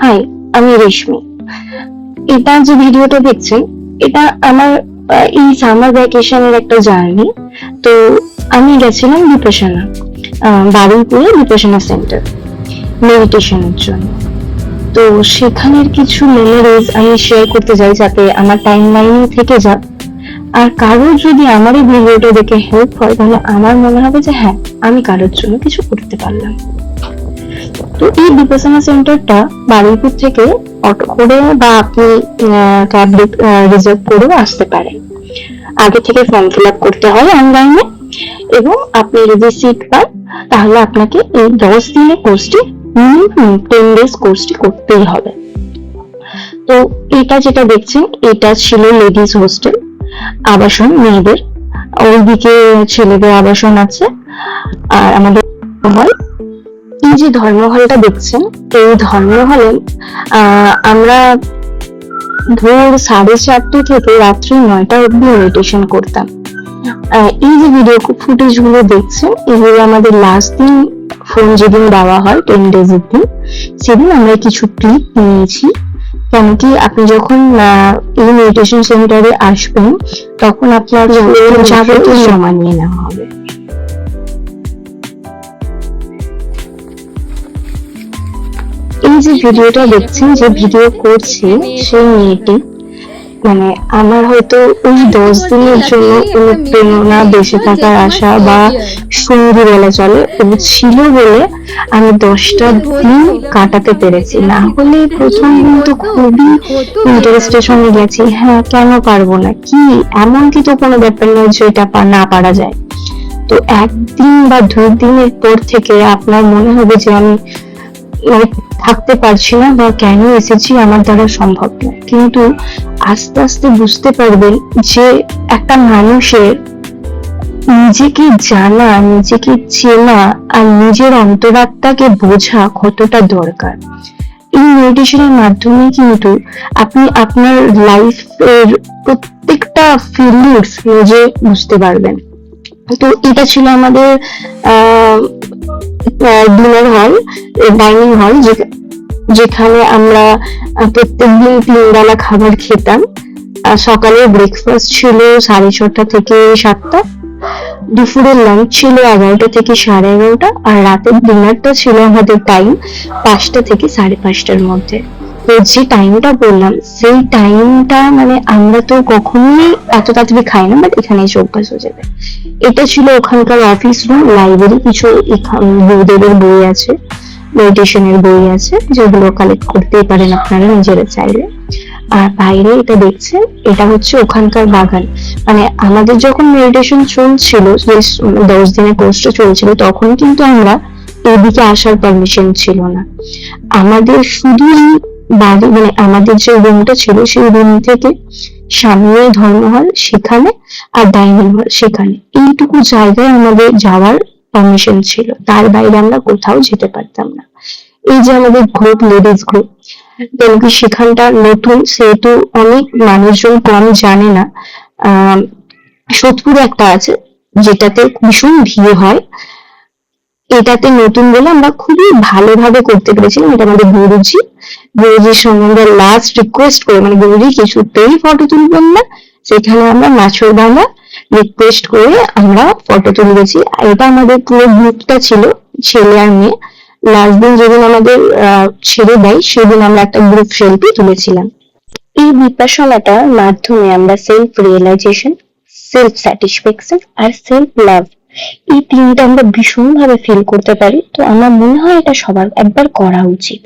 High, আমি রেশমি। এটা যে ভিডিওটা দেখছেন, এটা আমার এই সামার ভ্যাকেশনের একটা জার্নি। তো আমি গেছিলাম বিপাশানা, বারুইপুরে বিপাশানা সেন্টার মেডিটেশনের জন্য। তো সেখানের কিছু মেমোরিজ আমি শেয়ার করতে চাই, যাতে আমার টাইম লাইনে থেকে যাক। আর কারোর যদি আমার এই ভিডিওটা দেখে হেল্প হয়, তাহলে আমার মনে হবে যে হ্যাঁ, আমি কারোর জন্য কিছু করতে পারলাম। তো এই বিপাশানা সেন্টারটা বারুইপুর থেকে অটো করে বা আপনি ক্যাব রিজার্ভ করেও আসতে পারেন। আগে থেকে ফর্ম ফিল আপ করতে হয় অনলাইনে, এবং আপনি যদি সিট পান তাহলে আপনাকে এই 10 দিনের কোর্সটি, 10 ডেজ কোর্সটি করতেই হবে। তো এটা যেটা দেখছেন, এটা ছিল লেডিস হোস্টেল, আবাসন মেয়েদের। ওইদিকে ছেলেদের আবাসন আছে। আর আমাদের হল, এই যে ধর্মহলটা দেখছেন, এই ধর্মহলে আমরা ভোর 4:30 থেকে রাত্রি 9টা অব্দি মেডিটেশন করতাম। এই যে ভিডিও ফুটেজ গুলো দেখছেন, এগুলো আমাদের লাস্ট দিন ফোন যেদিন দেওয়া হয় 10 ডেজের দিন, সেদিন আমরা কিছু ক্লিপ নিয়েছি। কেন কি, আপনি যখন এই মেডিটেশন সেন্টারে আসবেন তখন আপনার যাবতীয় জমা নিয়ে নেওয়া হবে। এই যে ভিডিওটা দেখছেন, যে ভিডিও করছে সেই মেয়েটি, মানে আমার হয়তো ওই 10 দিনের জন্য অনুপ্রেরণা, বেঁচে থাকার আশা বা সঙ্গী বলা চলে, ও ছিল বলে আমি 10টা দিন কাটাতে পেরেছি। না হলে প্রথম দিন তো খুবই ইন্টারেস্টের সঙ্গে গেছি, হ্যাঁ কেন পারবো না, কি এমন কি তো কোনো ব্যাপার নয় যে এটা না পারা যায়। তো 1 দিন বা 2 দিনের পর থেকে আপনার মনে হবে যে আমি থাকতে পারছি না, বা কেন এসেছি, আমার দ্বারা সম্ভব না। কিন্তু আস্তে আস্তে বুঝতে পারবেন যে একটা মানুষের নিজেকে জানা, নিজেকে চেনা আর নিজের অন্তরাত্মাকে বোঝা কতটা দরকার। এই মেডিটেশনের মাধ্যমে কিন্তু আপনি আপনার লাইফের প্রত্যেকটা ফিলিংস নিজে বুঝতে পারবেন। তো এটা ছিল আমাদের ডিনার হল, ডাইনিং হল, যেখানে আমরা প্রত্যেকদিন 3 বেলা খাবার খেতাম। সকালে ব্রেকফাস্ট ছিল 6:30 থেকে 7টা, দুপুরের লাঞ্চ ছিল 11টা থেকে 11:30, আর রাতের ডিনারটা ছিল আমাদের টাইম 5টা থেকে 5:30টার মধ্যে। তো যে টাইমটা বললাম, সেই টাইমটা মানে আমরা তো কখনোই এত তাড়াতাড়ি খাই না, বাট এখানে এসে অভ্যাস হয়ে যাবে। এটা ছিল ওখানকার অফিস রুম, লাইব্রেরি, কিছু গুরুদেবের বই আছে, মেডিটেশনের বই আছে, যেগুলো কালেক্ট করতেই পারেন আপনারা নিজেরা চাইলে। আর বাইরে এটা দেখছেন, এটা হচ্ছে ওখানকার বাগান। মানে আমাদের যখন মেডিটেশন চলছিল, 10 দিনের কোর্সটা চলছিল, তখন কিন্তু আমরা এদিকে আসার পারমিশন ছিল না। আমাদের শুধু বাড়ি, মানে আমাদের যে রুমটা ছিল, সেই রুম থেকে সামনে ধর্মহল সেখানে, আর ডাইনিং হল সেখানে, এইটুকু জায়গায় আমাদের যাওয়ার পারমিশন ছিল। তার বাইরে আমরা কোথাও যেতে পারতাম না। এই যে আমাদের গ্রুপ, লেডিস গ্রুপ, কেন কি সেখানটা নতুন, সেহেতু অনেক মানুষজন কম জানে না। সোদপুরে একটা আছে, যেটাতে ভীষণ ভিড় হয়। এটাতে নতুন বলে আমরা খুবই ভালোভাবে করতে পেরেছিলাম। এটা আমাদের গুরুজির সঙ্গে আমরা লাস্ট রিকোয়েস্ট করে, মানে গুরুজি কিছুতেই ফটো তুলবেন না, সেখানে আমরা নাচর বাংলা রিকোয়েস্ট করে আমরা ফটো তুলেছি। এটা আমাদের পুরো গ্রুপটা ছিল, ছেলে আর মেয়ে। লাস্ট দিন যেদিন আমাদের ছেড়ে দেয়, সেদিন আমরা একটা গ্রুপ সেলফি তুলেছিলাম। এই বিপাশনাটার মাধ্যমে আমরা সেলফ রিয়েলাইজেশন, সেলফ স্যাটিসফ্যাকশন আর সেলফ লাভ, এই 3টা আমরা ভীষণ ভাবে ফিল করতে পারি। তো আমার মনে হয় এটা সবার একবার করা উচিত।